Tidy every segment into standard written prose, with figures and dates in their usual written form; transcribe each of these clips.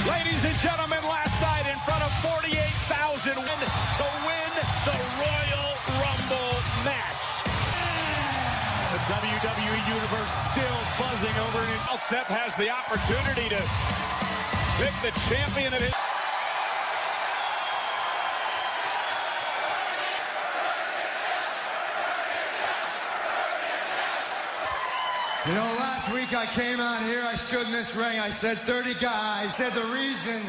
Ladies and gentlemen, last night in front of 48,000 to win the Royal Rumble match. The WWE Universe still buzzing over it. Now Seth has the opportunity to pick the champion of his... You know, last week I came out here, I stood in this ring, I said 30 guys. I said the reason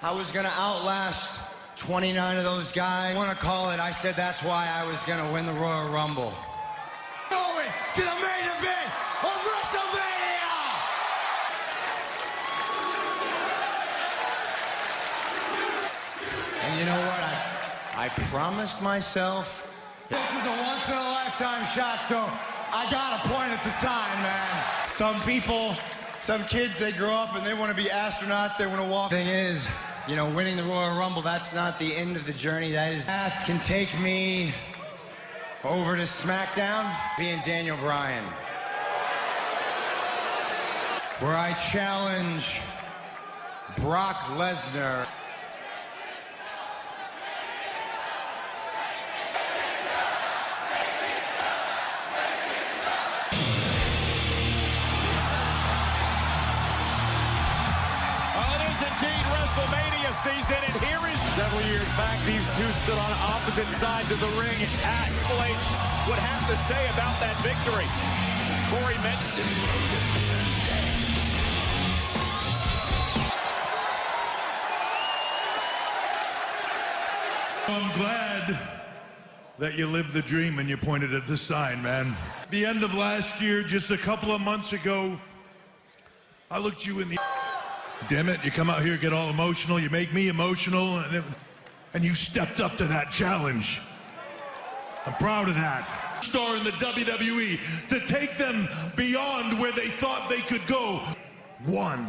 I was gonna outlast 29 of those guys, I wanna call it, I said that's why I was gonna win the Royal Rumble. Going to the main event of WrestleMania! And you know what, I promised myself, this is a once-in-a-lifetime shot, so I got a point at the sign, man. Some people, some kids, they grow up and they want to be astronauts, they want to walk. The thing is, you know, winning the Royal Rumble, that's not the end of the journey. That is, path can take me over to SmackDown, being Daniel Bryan, where I challenge Brock Lesnar. WrestleMania season, and here is... Several years back, these two stood on opposite sides of the ring at Triple H would have to say about that victory. As Corey mentioned. I'm glad that you lived the dream and you pointed at the sign, man. The end of last year, just a couple of months ago, I looked you in the... Damn it, you come out here, get all emotional, you make me emotional, and you stepped up to that challenge. I'm proud of that. Star in the WWE, to take them beyond where they thought they could go. One.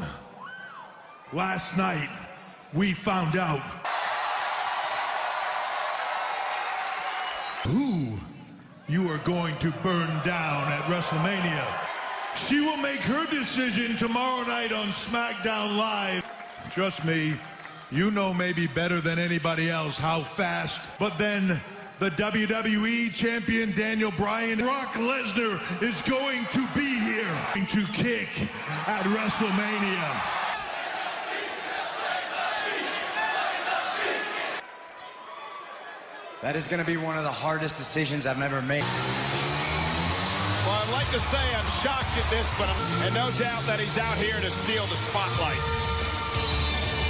Last night, we found out who you are going to burn down at WrestleMania. She will make her decision tomorrow night on SmackDown Live. Trust me, you know maybe better than anybody else how fast. But then the WWE champion Daniel Bryan, Brock Lesnar, is going to be here to kick at WrestleMania. That is going to be one of the hardest decisions I've ever made. Well, I'd like to say I'm shocked at this, but and no doubt that he's out here to steal the spotlight.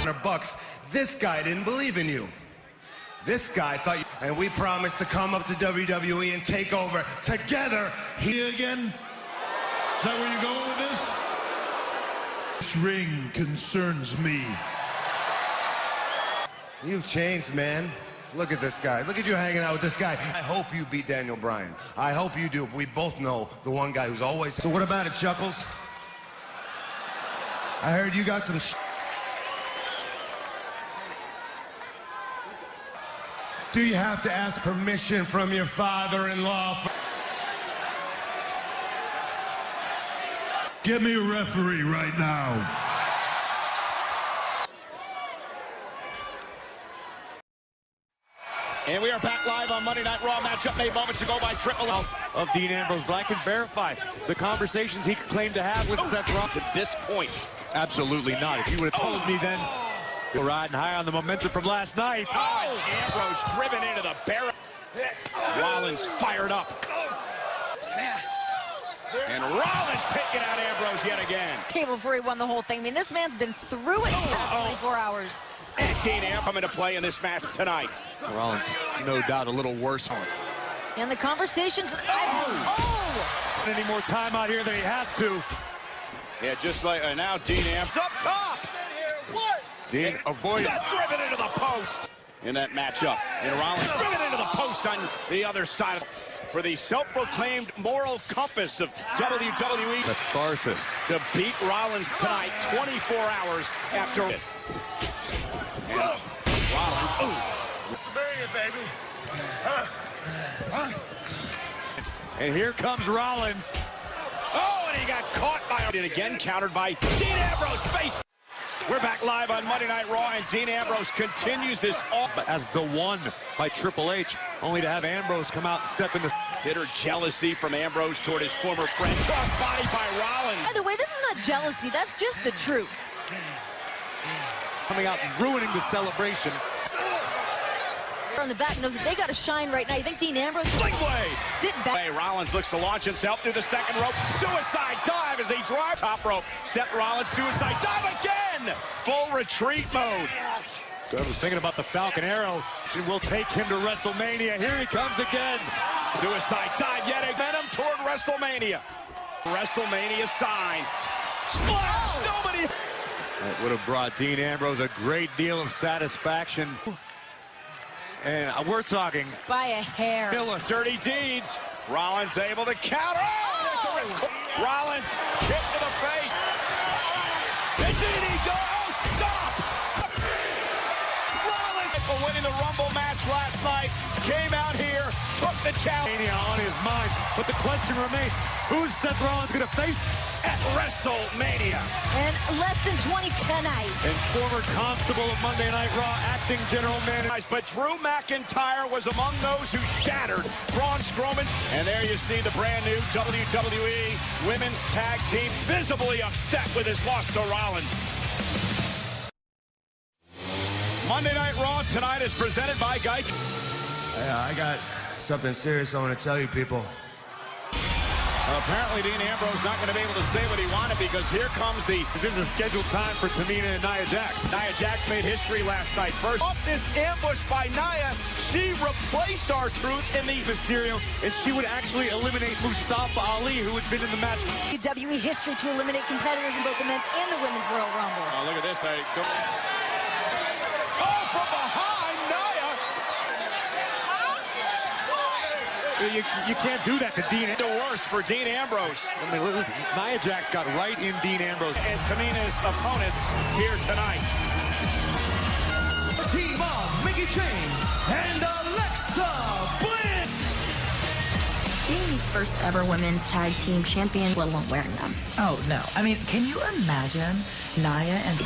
$100. This guy didn't believe in you. This guy thought you... And we promised to come up to WWE and take over together. He again? Is that where you're going with this? This ring concerns me. You've changed, man. Look at this guy. Look at you hanging out with this guy. I hope you beat Daniel Bryan. I hope you do. We both know the one guy who's always... So what about it, Chuckles? I heard you got some... Do you have to ask permission from your father-in-law? Get me a referee right now. And we are back live on Monday Night Raw. Matchup made moments ago by Triple H. Of Dean Ambrose, but I can verify the conversations he claimed to have with Seth Rollins. To this point, Absolutely not. If you would have told me then, you're riding high on the momentum from last night. Ambrose driven into the barrel. Rollins fired up. And Rollins taking out Ambrose yet again. Before he won the whole thing. I mean, this man's been through it in the past 24 hours. And Dean Ambrose coming to play in this match tonight. Rollins, no doubt, a little worse. And the conversations... Any more time out here than he has to. Yeah, just like now Dean Ambrose up top. What? Dean avoids. Driven into the post in that matchup. And Rollins driven into the post on the other side for the self-proclaimed moral compass of WWE. Catharsis. To beat Rollins tonight, 24 hours after it. And Rollins. Baby. And here comes Rollins. Oh, and he got caught by it again, countered by Dean Ambrose. Face We're back live on Monday Night Raw, and Dean Ambrose continues this as the one by Triple H, only to have Ambrose come out and step in the bitter jealousy from Ambrose toward his former friend. Crossbody by Rollins. By the way, this is not jealousy. That's just the truth. Coming out and ruining the celebration. On the back knows that they got to shine right now. You think Dean Ambrose? Sling blade. Sit back. Hey, Rollins looks to launch himself through the second rope. Suicide dive as he drives. Top rope. Seth Rollins, suicide dive again. Full retreat mode. So I was thinking about the Falcon Arrow. She will take him to WrestleMania. Here he comes again. Suicide dive yet again. Him toward WrestleMania. WrestleMania sign. Splash. Nobody. That would have brought Dean Ambrose a great deal of satisfaction. And we're talking by a hair. Dirty deeds. Rollins able to counter. Oh! Rollins kick to the face. And Dean stop! Rollins for winning the Rumble match last night. Came out here, took the challenge on his mind. But the question remains, who's Seth Rollins going to face at WrestleMania? And less than 20 tonight. And former constable of Monday Night Raw, acting general manager. But Drew McIntyre was among those who shattered Braun Strowman. And there you see the brand new WWE Women's Tag Team visibly upset with his loss to Rollins. Monday Night Raw tonight is presented by Geico. Yeah, I got something serious I want to tell you people. Apparently, Dean Ambrose not going to be able to say what he wanted because here comes the... This is a scheduled time for Tamina and Nia Jax. Nia Jax made history last night. First off this ambush by Nia, she replaced R-Truth in the Mysterio, and she would actually eliminate Mustafa Ali, who had been in the match. WWE history to eliminate competitors in both the men's and the women's Royal Rumble. Oh, look at this. Oh, from behind, Nia. You can't do that to Dean. The worst for Dean Ambrose. I mean, listen, Nia Jax got right in Dean Ambrose. And Tamina's opponents here tonight. The team of Mickie James and Alexa Bliss. Being the first ever women's tag team champion, let alone wearing them. Oh, no. I mean, can you imagine Nia and...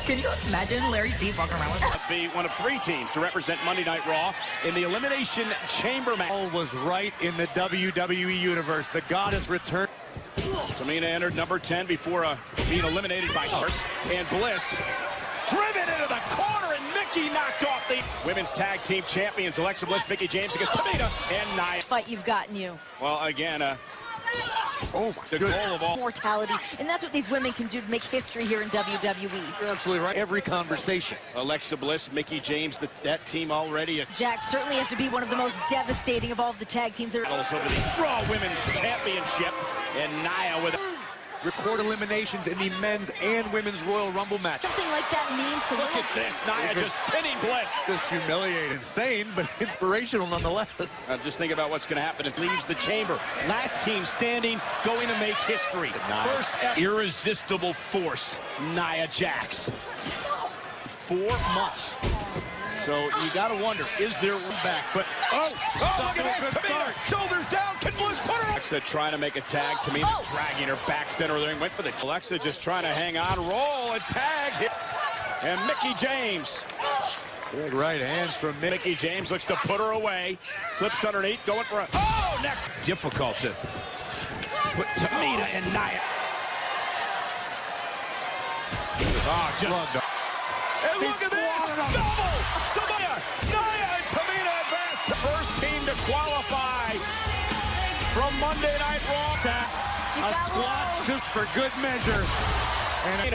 Can you imagine Larry Steve walking around with that? Be one of 3 teams to represent Monday Night Raw in the Elimination Chamber match. All was right in the WWE Universe. The goddess returned. Tamina entered number 10 before being eliminated by Horse. And Bliss driven into the corner, and Mickie knocked off the Women's Tag Team Champions. Alexa Bliss, Mickie James against Tamina and Nia. Fight you've gotten you. Well, again, oh my the goal of all mortality, and that's what these women can do to make history here in WWE. You're absolutely right. Every conversation. Alexa Bliss, Mickie James, that team already. Jax certainly has to be one of the most devastating of all of the tag teams. Also for the Raw Women's Championship, and Nia with record eliminations in the men's and women's Royal Rumble match. Something like that means to look at this. Nia just pinning Bliss. Just humiliating, insane, but inspirational nonetheless. Just think about what's going to happen if leaves the chamber. Last team standing, going to make history. First irresistible force, Nia Jax. 4 months. So you got to wonder, is there back? But look at this, Tamina, shoulders down, can Bliss put her up? Alexa trying to make a tag, Tamina dragging her back center there and went for the... Alexa just trying to hang on, roll, and tag here. And Mickie James. Big right hands from Mickie James looks to put her away, slips underneath, going for a... neck. Difficult to put Tamina and Nia. Just... And look at this! Double! Samaya, Nia, and Tamina advance. The first team to qualify from Monday Night Raw. A squat just for good measure. And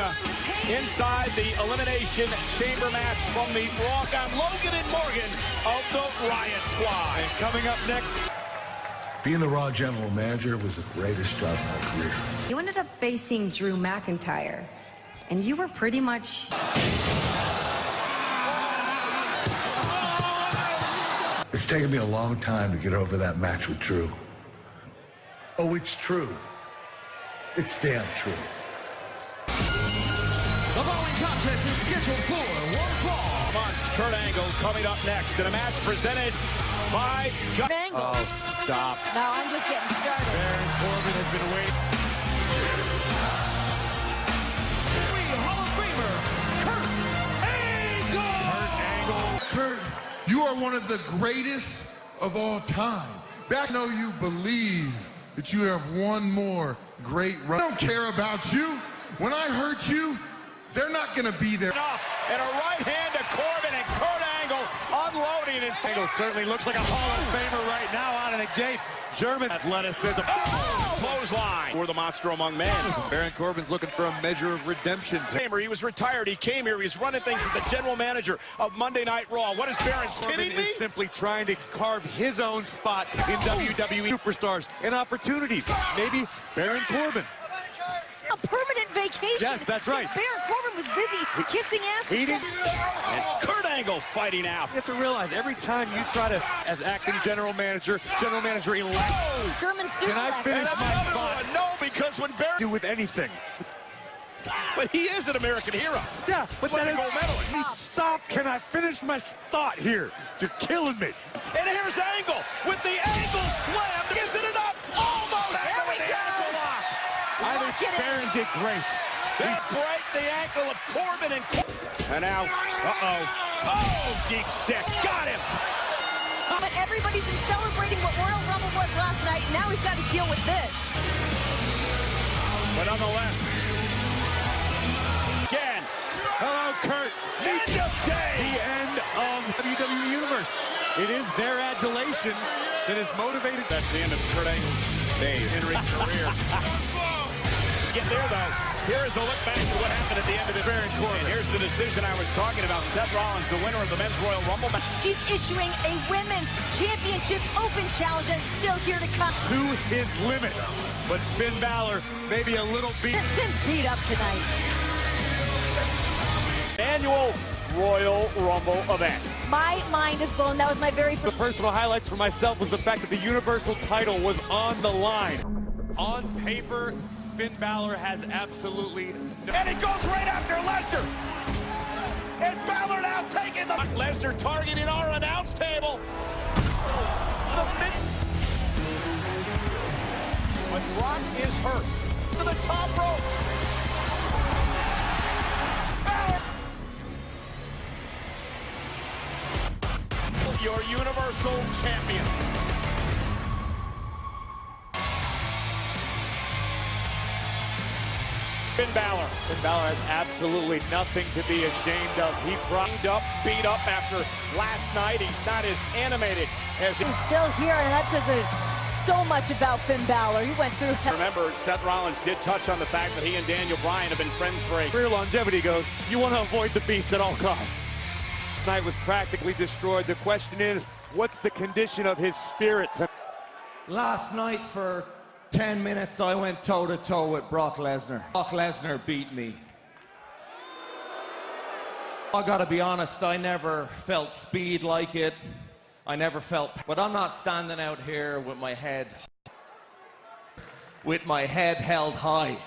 inside the Elimination Chamber match from the Raw on Logan and Morgan of the Riot Squad. And coming up next. Being the Raw general manager was the greatest job of my career. You ended up facing Drew McIntyre, and you were pretty much... It's taken me a long time to get over that match with Drew. Oh, it's true. It's damn true. The following contest is scheduled for one fall. Months, Kurt Angle coming up next in a match presented by Kurt Angle. Oh, stop. No, I'm just getting started. Baron Corbin has been waiting. are one of the greatest of all time. Back, I know you believe that you have one more great run. I don't care about you. When I hurt you, they're not going to be there. And a right hand to Corbin, and Kurt Angle unloading. And Angle certainly looks like a Hall of Famer right now out of the gate. German athleticism. Clothesline for the monster among men. Baron Corbin's looking for a measure of redemption. He was retired. He came here. He's running things as the general manager of Monday Night Raw. What is Baron Corbin kidding me? Is simply trying to carve his own spot in WWE superstars and opportunities. Maybe Baron Corbin. A permanent vacation. Yes, that's right. Baron Corbin was busy kissing ass. And Kurt Angle fighting out. You have to realize every time you try to, as acting general manager elect, can I finish my thought? No, because when Baron do with anything. But he is an American hero. Yeah, but that is gold medalist. Stop! Can I finish my thought here? You're killing me. And here's Angle with the ankle slam. Is it enough? Almost. There we go. I think Baron did great. He's break the ankle of Corbin and now, oh, deep set, got him. But everybody's been celebrating what Royal Rumble was last night. Now he's got to deal with this. But nonetheless, again. Hello, Kurt. End of day. The end of WWE Universe. It is their adulation that has motivated. That's the end of Kurt Angle's days in ring career. Get there, though. Here is a look back to what happened at the end of the Baron Corbin. And here's the decision I was talking about. Seth Rollins, the winner of the Men's Royal Rumble match. She's issuing a Women's Championship Open Challenge and still here to come. To his limit. But Finn Balor, maybe a little beat. Finn's beat up tonight. Annual Royal Rumble event. My mind is blown. That was my very first. The personal highlights for myself was the fact that the Universal title was on the line. On paper, Finn Balor has absolutely no... And it goes right after Lesnar. And Balor now taking the... Lesnar targeting our announce table. But Brock is hurt. To the top rope. Balor. Your Universal Champion. Finn Balor. Finn Balor has absolutely nothing to be ashamed of. He beat up after last night. He's not as animated as he's still here, and that says so much about Finn Balor. He went through hell. Remember, Seth Rollins did touch on the fact that he and Daniel Bryan have been friends for a career. Longevity goes, you want to avoid the beast at all costs. This night was practically destroyed. The question is, what's the condition of his spirit? Last night for 10 minutes, I went toe-to-toe with Brock Lesnar. Brock Lesnar beat me. I gotta be honest, I never felt speed like it. I never felt... But I'm not standing out here with my head held high.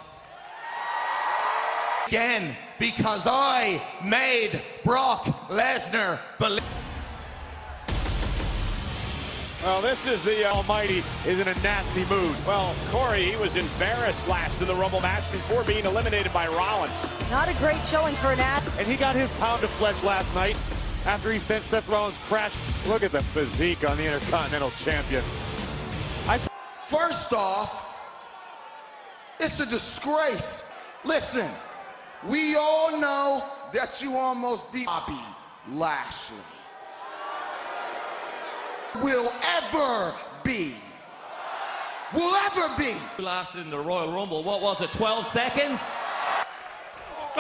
Again, because I made Brock Lesnar believe... Well, this is the Almighty is in a nasty mood. Well, Corey, he was embarrassed last in the Rumble match before being eliminated by Rollins. Not a great showing for an ad. And he got his pound of flesh last night after he sent Seth Rollins crash. Look at the physique on the Intercontinental Champion. First off, it's a disgrace. Listen, we all know that you almost beat Bobby Lashley. Will ever be. Lasted in the Royal Rumble, what was it, 12 seconds?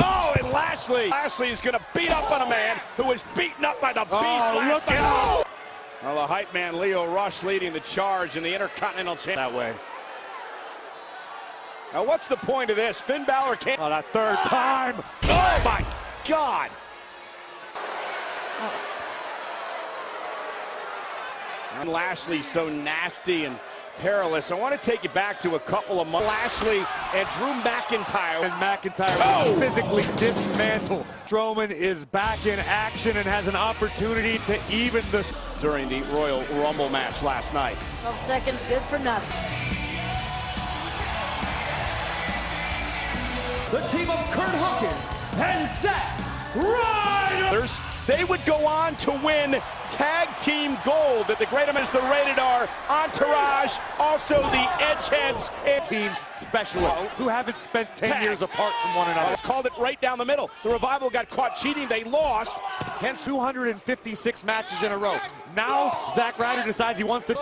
Oh, and Lashley is going to beat up on a man who was beaten up by the Beast last night. Oh. Well, the hype man Lio Rush leading the charge in the Intercontinental Championship. That way. Now, what's the point of this? Finn Balor can't... On a third time. Oh, my God. And Lashley's so nasty and perilous. I want to take you back to a couple of months. Lashley and Drew McIntyre. And McIntyre physically dismantled. Strowman is back in action and has an opportunity to even this. During the Royal Rumble match last night. 12 seconds, good for nothing. The team of Kurt Hawkins and Seth Rollins. They would go on to win tag team gold at the Great Events, the Rated R Entourage, also the Edgeheads and team specialists who haven't spent 10 years apart from one another. It's called it right down the middle. The Revival got caught cheating. They lost. Hence 256 matches in a row. Now Zack Ryder decides he wants to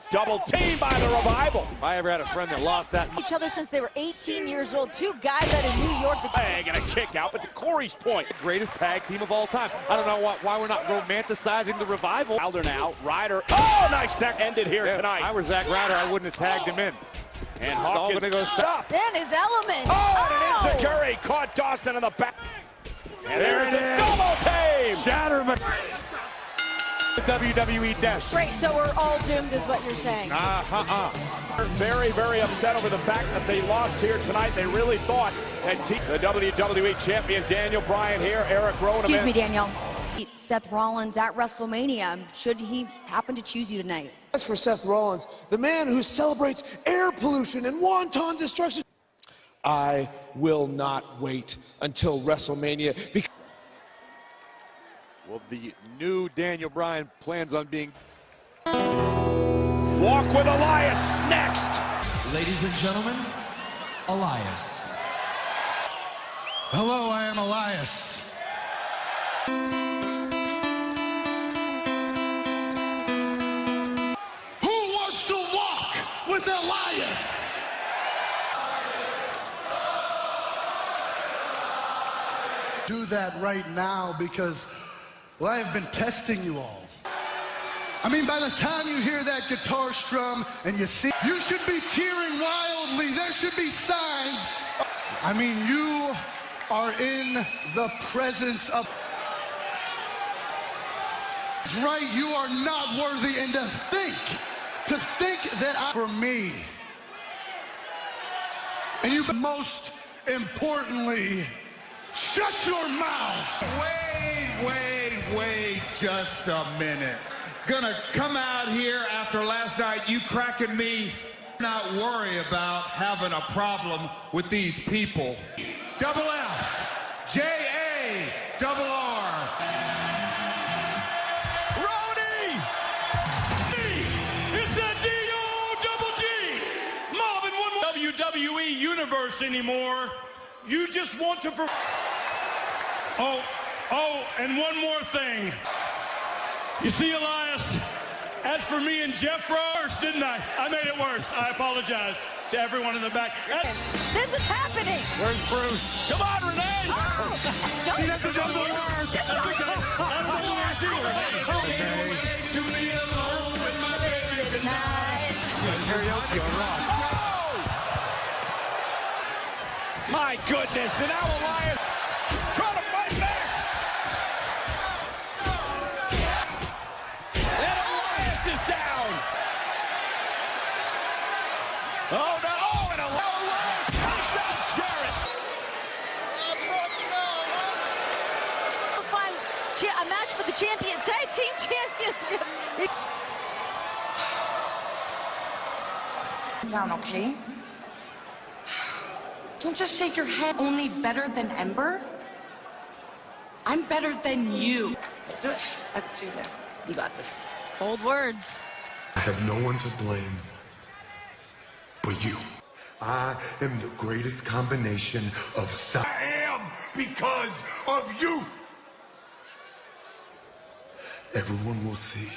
double team by the Revival. If I ever had a friend that lost that. Each other since they were 18 years old. Two guys out of New York. Leg and a kick out, but to Corey's point. Greatest tag team of all time. I don't know why we're not romanticizing the Revival. Wilder now, Ryder. Oh, nice neck ended here tonight. If I were Zack Ryder, I wouldn't have tagged him in. And Hawkins gonna go stop. In his element. Oh, and an Enziguri caught Dawson in the back. And there's the double team. Shatterman. The WWE desk. Great, so we're all doomed is what you're saying. Very, very upset over the fact that they lost here tonight. They really thought that the WWE champion Daniel Bryan here, Eric Rowan. Excuse me, Daniel. Seth Rollins at WrestleMania. Should he happen to choose you tonight? As for Seth Rollins, the man who celebrates air pollution and wanton destruction, I will not wait until WrestleMania. Well, the new Daniel Bryan plans on being... Walk with Elias next. Ladies and gentlemen, Elias. Hello, I am Elias. Who wants to walk with Elias? Do that right now because, well, I have been testing you all. I mean, by the time you hear that guitar strum and you see, you should be cheering wildly. There should be signs. I mean, you are in the presence of... Right, you are not worthy, and to think that for me, and you most importantly, shut your mouth. Wait just a minute. Gonna come out here after last night, you cracking me, not worry about having a problem with these people. Double F, J-A-double-R. Rowdy! It's that D-O-double-G! Marvin wouldn't WWE Universe anymore. You just want to... Oh, and one more thing. You see, Elias, as for me and Jeff Rose, didn't I? I made it worse. I apologize to everyone in the back. This is happening. Where's Bruce? Come on, Renee. Oh, she doesn't know the words. I don't know the words either. To be alone with my baby tonight. Karaoke on Raw. My goodness, and now Elias trying to fight back. And Elias is down. Oh, no. Oh, and Elias takes out Jarrett. We'll find a match for the tag team championship. Down, okay? Don't just shake your head. Only better than Ember? I'm better than you. Let's do it. Let's do this. You got this. Bold words. I have no one to blame but you. I am the greatest combination of I am because of you. Everyone will see.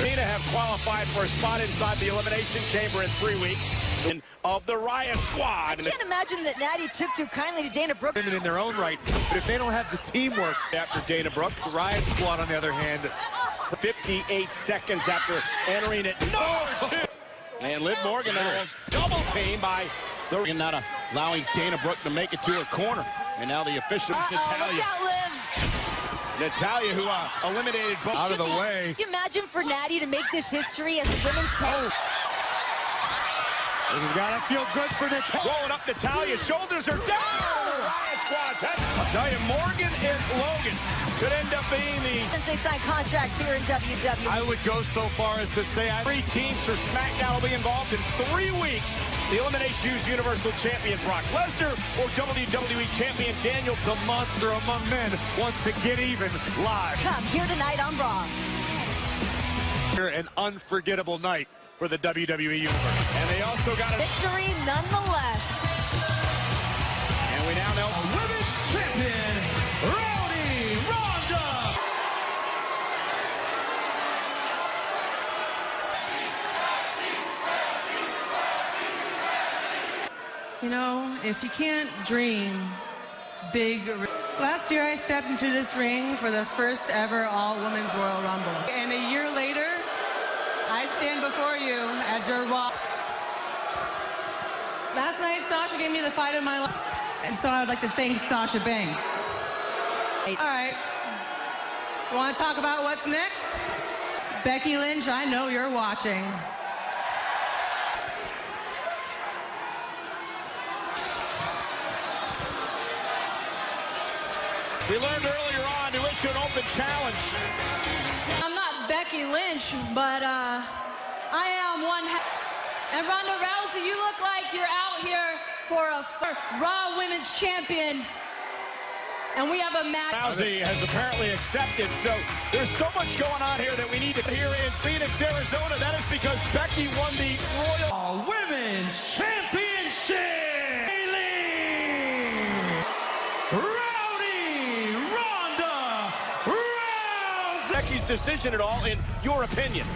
Nina have qualified for a spot inside the Elimination Chamber in 3 weeks of the Riot Squad. I can't imagine that Natty took too kindly to Dana Brooke. Women in their own right, but if they don't have the teamwork After Dana Brooke, the Riot Squad, on the other hand, 58 seconds after entering it. No! And Liv Morgan now double team by the not allowing Dana Brooke to make it to her corner. And now the officials, Natalia. Look out, Liv. Natalia, who eliminated both out of the way. Can you imagine for Natty to make this history as a women's tag? This has got to feel good for Natalya. Rolling up Natalya, shoulders are down. Riot Squad's head. I'll tell you, Morgan and Logan could end up being the... Since they signed contracts here in WWE. I would go so far as to say 3 teams for SmackDown will be involved in 3 weeks. The Elimination Universal Champion Brock Lesnar or WWE Champion Daniel, the Monster among men, wants to get even live. Come here tonight on Raw. An unforgettable night for the WWE Universe. And they also got a victory nonetheless. And we now know Women's Champion, Rowdy Ronda. You know, if you can't dream big... Last year I stepped into this ring for the first ever all-women's Royal Rumble. And a year later, I stand before you as your Raw. Last night, Sasha gave me the fight of my life. And so I would like to thank Sasha Banks. All right. Want to talk about what's next? Becky Lynch, I know you're watching. We learned earlier on to issue an open challenge. I'm not Becky Lynch, but I am one. And Ronda Rousey, you look like you're out here for a Raw Women's Champion. And we have a match. Rousey has apparently accepted, so there's so much going on here that we need to hear in Phoenix, Arizona. That is because Becky won the Royal Women's Championship. Rowdy Ronda Rousey. Becky's decision at all, in your opinion?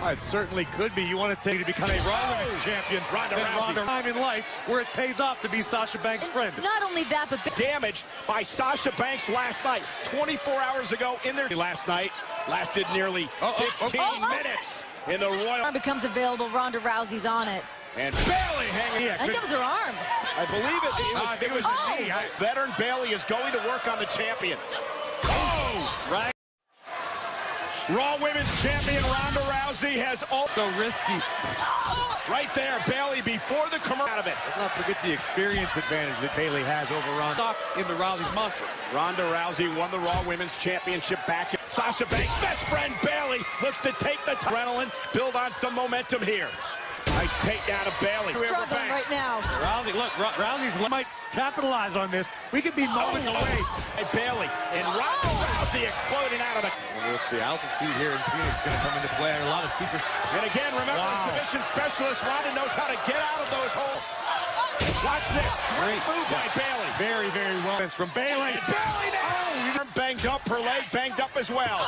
It certainly could be. You want to take to become a Raw Women's Champion. Ronda Rousey. Time in life where it pays off to be Sasha Banks' friend. Not only that, but damaged by Sasha Banks last night. 24 hours ago in there last night. Lasted nearly 15 minutes in the Royal. Arm becomes available. Ronda Rousey's on it. And Bayley hanging. I think it was her arm. I believe it was her knee. Veteran Bayley is going to work on the champion. Oh! Right. Raw Women's Champion Ronda Rousey has also risky. Right there, Bayley before the commercial out of it. Let's not forget the experience advantage that Bayley has over Ronda. Into Rousey's mantra. Ronda Rousey won the Raw Women's Championship back. Sasha Banks' best friend Bayley looks to take the adrenaline, build on some momentum here. Nice takedown of Bayley. Struggling right now. Rousey, look, Rousey's might capitalize on this. We could be moments away. Bayley and Ronda Rousey exploding out of the... With the altitude here in Phoenix going to come into play, a lot of super... And again, remember the submission specialist, Ronda knows how to get out of those holes. Watch this. Great move by Bayley. Very, very well. It's from Bayley. And Bayley now! Banged up, her leg banged up as well.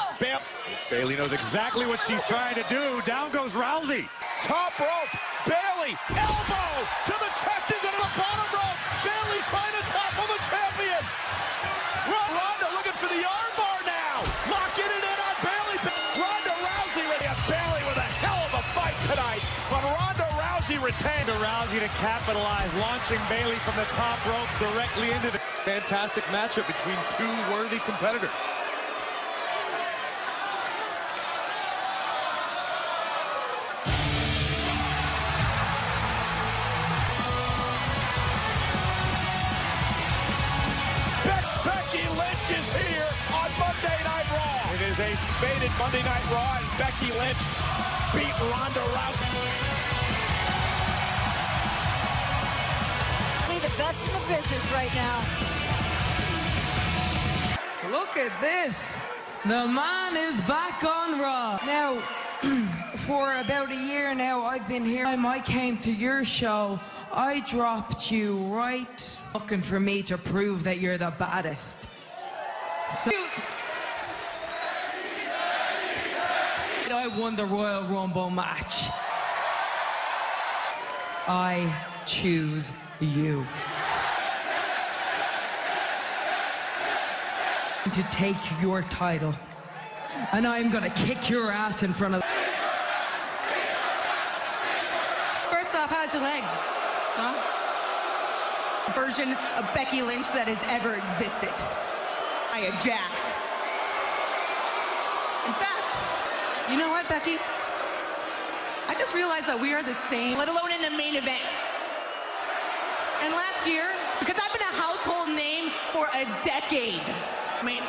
Bayley knows exactly what she's trying to do. Down goes Rousey. Top rope. Bayley, elbow to the chest, is into the bottom rope. Bayley trying to topple the champion. Ronda looking for the armbar now. Locking it in on Bayley. Ronda Rousey ready. Bayley with a hell of a fight tonight. But Ronda Rousey retained. Rousey to capitalize, launching Bayley from the top rope directly into the fantastic matchup between 2 worthy competitors. Becky Lynch is here on Monday Night Raw. It is a spaded Monday Night Raw, and Becky Lynch beat Ronda Rousey. The best in the business right now. Look at this. The man is back on Raw. Now, for about a year now, I've been here. I came to your show. I dropped you right, looking for me to prove that you're the baddest. So, I won the Royal Rumble match. I choose you. To take your title. And I'm gonna kick your ass in front of... First off, how's your leg? Huh? Version of Becky Lynch that has ever existed. Nia Jax. In fact, you know what, Becky? I just realized that we are the same, let alone in the main event. And last year, because I've been a household name for a decade. I mean...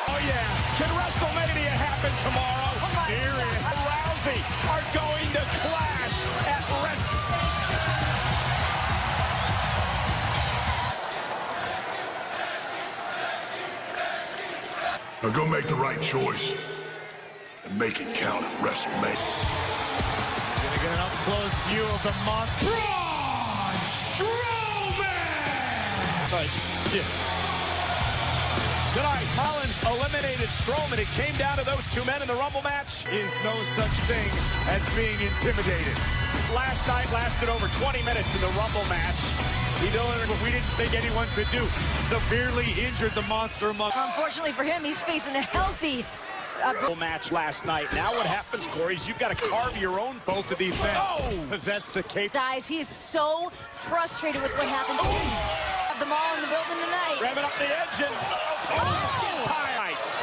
Oh, yeah. Can WrestleMania happen tomorrow? Serious. And Rousey are going to clash at Now go make the right choice and make it count at WrestleMania. Gonna get an up-close view of the monster. Braun Strowman! Shit. Tonight, Collins eliminated Strowman. It came down to those two men in the Rumble match. Is no such thing as being intimidated. Last night lasted over 20 minutes in the Rumble match. He delivered what we didn't think anyone could do. Severely injured the monster among. Unfortunately for him, he's facing a healthy match last night. Now what happens, Corey, is you've got to carve your own. Both of these men possess the cape. Guys, he is so frustrated with what happened to him. Have them all in the building tonight. Revving up the engine.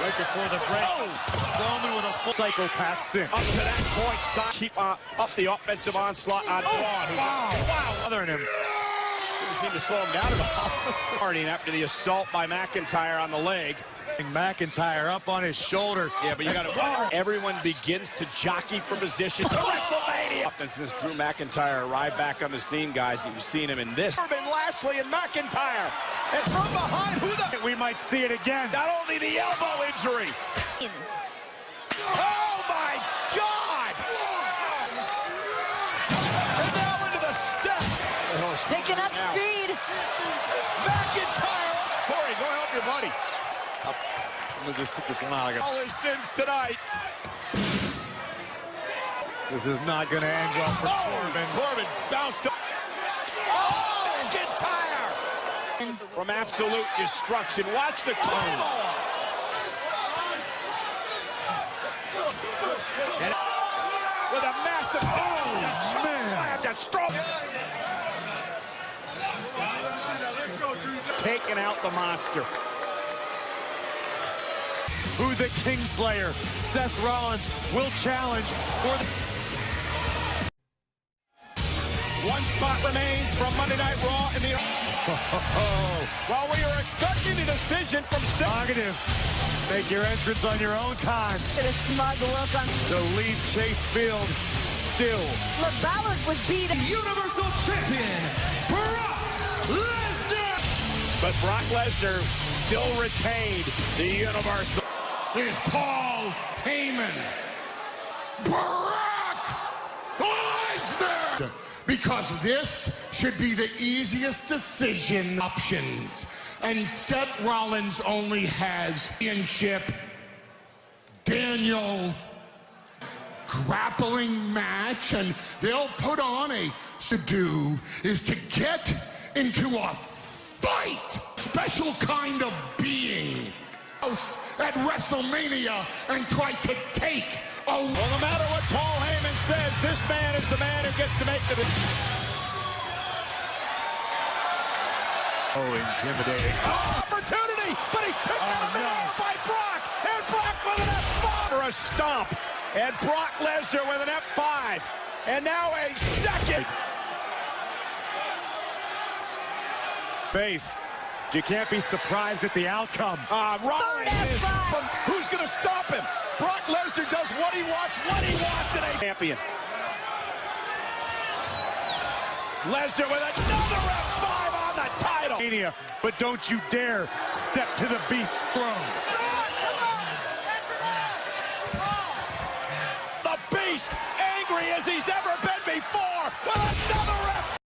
Right before the break, Strowman with a full psychopath since. Up to that point, keep up the offensive onslaught on Braun. Wow. Othering him. Didn't seem to slow him down at all. After the assault by McIntyre on the leg. McIntyre up on his shoulder. Yeah, but you got to. Everyone begins to jockey for position to WrestleMania. And since Drew McIntyre arrived back on the scene, guys, you've seen him in this. Lashley and McIntyre. And from behind, we might see it again. Not only the elbow injury. Oh, my God! And now into the steps. Picking up speed. McIntyre. Corey, go help your buddy. I'm gonna just sit this one out. All his sins tonight. This is not gonna end well for Corbin. Corbin bounced up. Oh, McIntyre! From absolute destruction. Watch the Claymore. And with a massive man to Strowman. Taking out the monster. Who the Kingslayer, Seth Rollins, will challenge for the... One spot remains from Monday Night Raw in the... While we are expecting a decision from Seth... Negative. Make your entrance on your own time. Get a smug look on... To leave Chase Field still. Look, Balor was beat. Universal Champion, Brock Lesnar! But Brock Lesnar still retained the Universal... Here's Paul Heyman. Brock Lesnar! Because this should be the easiest decision options. And Seth Rollins only has championship. Daniel grappling match, and they'll put on a to do is to get into a fight. Special kind of being. At WrestleMania and try to take a... Well, no matter what Paul Heyman says, this man is the man who gets to make the... Oh, intimidating. Oh, opportunity, but he's picked out of midair by Brock. And Brock with an F5 for a stomp. And Brock Lesnar with an F5. And now a second. Face. You can't be surprised at the outcome. Rollins is... Who's going to stop him? Brock Lesnar does what he wants in a champion. Lesnar with another F5 on the title. But don't you dare step to the beast's throne. The beast, angry as he's ever been before, with another F5.